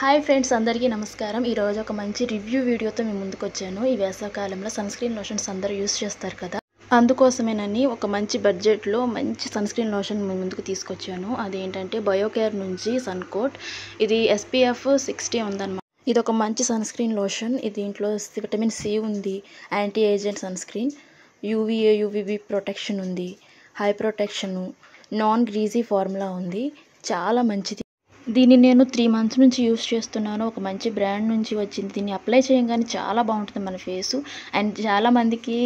Hi friends, అందరికీ నమస్కారం. ఈరోజు ఒక మంచి రివ్యూ వీడియోతో మీ ముందుకు వచ్చాను. ఈ వేసవికాలంలో సన్ స్క్రీన్ లోషన్స్ అందరూ యూస్ చేస్తారు కదా, అందుకోసమేనని ఒక మంచి బడ్జెట్లో మంచి సన్ స్క్రీన్ లోషన్ మీ ముందుకు తీసుకొచ్చాను. అదేంటంటే బయోకేర్ నుంచి సన్ కోట్. ఇది SPF 60 ఉందన్నమాట. ఇది ఒక మంచి సన్ స్క్రీన్ లోషన్. దీంట్లో విటమిన్ C ఉంది, anti ageing sunscreen, UVA UVB protection ఉంది, high protection, non greasy formula ఉంది. చాలా మంచిది. దీన్ని నేను 3 months నుంచి యూస్ చేస్తున్నాను. ఒక మంచి బ్రాండ్ నుంచి వచ్చింది. దీన్ని అప్లై చేయగానే చాలా బాగుంటుంది మన ఫేసు. అండ్ చాలామందికి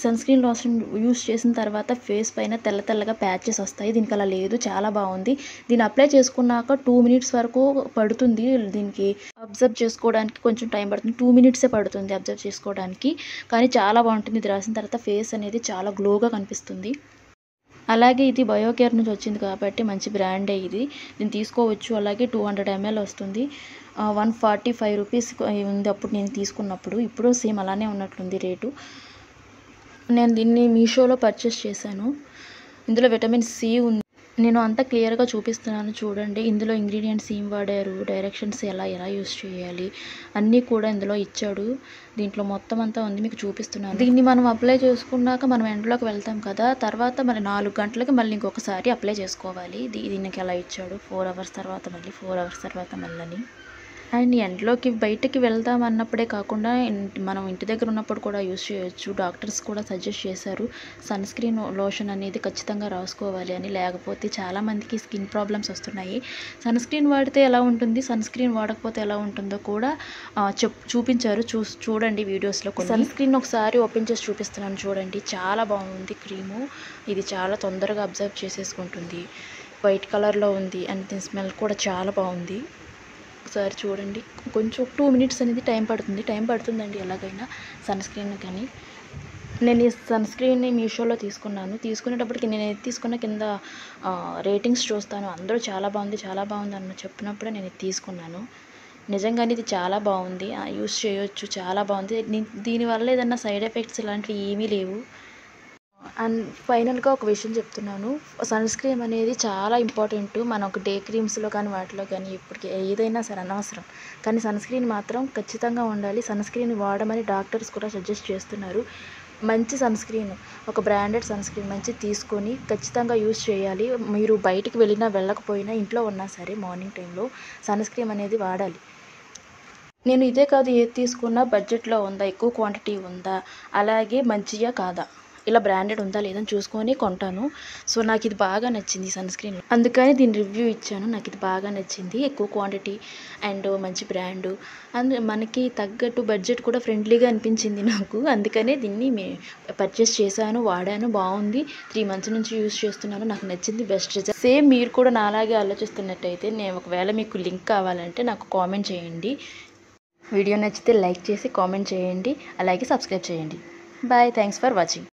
సన్ స్క్రీన్ లోషన్ యూస్ చేసిన తర్వాత ఫేస్ పైన తెల్ల తెల్లగా ప్యాచెస్ వస్తాయి. దీనికి అలా లేదు, చాలా బాగుంది. దీన్ని అప్లై చేసుకున్నాక 2 minutes వరకు పడుతుంది. దీనికి అబ్జర్వ్ చేసుకోవడానికి కొంచెం టైం పడుతుంది. 2 minutes పడుతుంది అబ్జర్వ్ చేసుకోవడానికి, కానీ చాలా బాగుంటుంది. ఇది రాసిన తర్వాత ఫేస్ అనేది చాలా గ్లోగా కనిపిస్తుంది. అలాగే ఇది బయోకేర్ నుంచి వచ్చింది కాబట్టి మంచి బ్రాండే ఇది. దీన్ని తీసుకోవచ్చు. అలాగే 200 ml వస్తుంది. 145 రూపీస్ ఉంది అప్పుడు నేను తీసుకున్నప్పుడు. ఇప్పుడు సేమ్ అలానే ఉన్నట్లుంది రేటు. నేను దీన్ని మీషోలో పర్చేస్ చేశాను. ఇందులో విటమిన్ C ఉంది. నేను అంతా క్లియర్గా చూపిస్తున్నాను చూడండి. ఇందులో ఇంగ్రీడియంట్స్ ఏం వాడారు, డైరెక్షన్స్ ఎలా యూస్ చేయాలి అన్నీ కూడా ఇందులో ఇచ్చాడు. దీంట్లో మొత్తం అంతా ఉంది, మీకు చూపిస్తున్నాను. దీన్ని మనం అప్లై చేసుకున్నాక మనం ఎండలోకి వెళ్తాం కదా, తర్వాత మరి 4 గంటలకి మళ్ళీ ఇంకొకసారి అప్లై చేసుకోవాలి. దీనికి ఎలా ఇచ్చాడు, 4 hours తర్వాత మళ్ళీ 4 hours తర్వాత మళ్ళీ. అండ్ ఎండలోకి బయటకి వెళ్దాం అన్నప్పుడే కాకుండా మనం ఇంటి దగ్గర ఉన్నప్పుడు కూడా యూస్ చేయొచ్చు. డాక్టర్స్ కూడా సజెస్ట్ చేశారు సన్ స్క్రీన్ లోషన్ అనేది ఖచ్చితంగా రాసుకోవాలి అని, లేకపోతే చాలామందికి స్కిన్ ప్రాబ్లమ్స్ వస్తున్నాయి. సన్ స్క్రీన్ వాడితే ఎలా ఉంటుంది, సన్ స్క్రీన్ వాడకపోతే ఎలా ఉంటుందో కూడా చూపించారు. చూడండి వీడియోస్లో. సన్ స్క్రీన్ ఒకసారి ఓపెన్ చేసి చూపిస్తున్నాను చూడండి. చాలా బాగుంది క్రీము. ఇది చాలా తొందరగా అబ్జర్వ్ చేసేసుకుంటుంది. వైట్ కలర్లో ఉంది అండ్ దీని స్మెల్ కూడా చాలా బాగుంది. ఒకసారి చూడండి. కొంచెం 2 minutes అనేది టైం పడుతుందండి ఎలాగైనా సన్ స్క్రీన్. కానీ నేను ఈ సన్ స్క్రీన్ని మీషోలో తీసుకున్నాను. తీసుకునేటప్పటికి నేను ఏది తీసుకున్న కింద రేటింగ్స్ చూస్తాను. అందరూ చాలా బాగుంది అన్న చెప్పినప్పుడే నేను ఇది తీసుకున్నాను. నిజంగానే ఇది చాలా బాగుంది, యూస్ చేయొచ్చు, చాలా బాగుంది. దీనివల్ల ఏదన్నా సైడ్ ఎఫెక్ట్స్ ఇలాంటివి ఏమీ లేవు. అండ్ ఫైనల్గా ఒక విషయం చెప్తున్నాను. సన్ స్క్రీన్ అనేది చాలా ఇంపార్టెంట్. మనకు డే క్రీమ్స్లో కానీ వాటిలో కానీ ఇప్పటికి ఏదైనా సరే అనవసరం, కానీ సన్ స్క్రీన్ మాత్రం ఖచ్చితంగా ఉండాలి. సన్ స్క్రీన్ వాడమని డాక్టర్స్ కూడా సజెస్ట్ చేస్తున్నారు. మంచి సన్ స్క్రీన్, ఒక బ్రాండెడ్ సన్ స్క్రీన్ మంచి తీసుకొని ఖచ్చితంగా యూస్ చేయాలి. మీరు బయటికి వెళ్ళకపోయినా ఇంట్లో ఉన్నా సరే మార్నింగ్ టైంలో సన్ స్క్రీన్ అనేది వాడాలి. నేను ఇదే కాదు, ఏది తీసుకున్నా బడ్జెట్లో ఉందా, ఎక్కువ క్వాంటిటీ ఉందా, అలాగే మంచిగా కాదా, ఇలా బ్రాండెడ్ ఉందా లేదని చూసుకొని కొంటాను. సో నాకు ఇది బాగా నచ్చింది సన్ స్క్రీన్, అందుకని దీని రివ్యూ ఇచ్చాను. నాకు ఇది బాగా నచ్చింది. ఎక్కువ క్వాంటిటీ అండ్ మంచి బ్రాండు, మనకి తగ్గట్టు బడ్జెట్ కూడా ఫ్రెండ్లీగా అనిపించింది నాకు. అందుకనే దీన్ని పర్చేస్ చేశాను, వాడాను, బాగుంది. 3 months నుంచి యూస్ చేస్తున్నాను. నాకు నచ్చింది, బెస్ట్ రిజల్ట్. సేమ్ మీరు కూడా నాలాగే ఆలోచిస్తున్నట్టయితే నేను ఒకవేళ మీకు లింక్ కావాలంటే నాకు కామెంట్ చేయండి. వీడియో నచ్చితే లైక్ చేసి కామెంట్ చేయండి, అలాగే సబ్స్క్రైబ్ చేయండి. Bye, thanks for watching.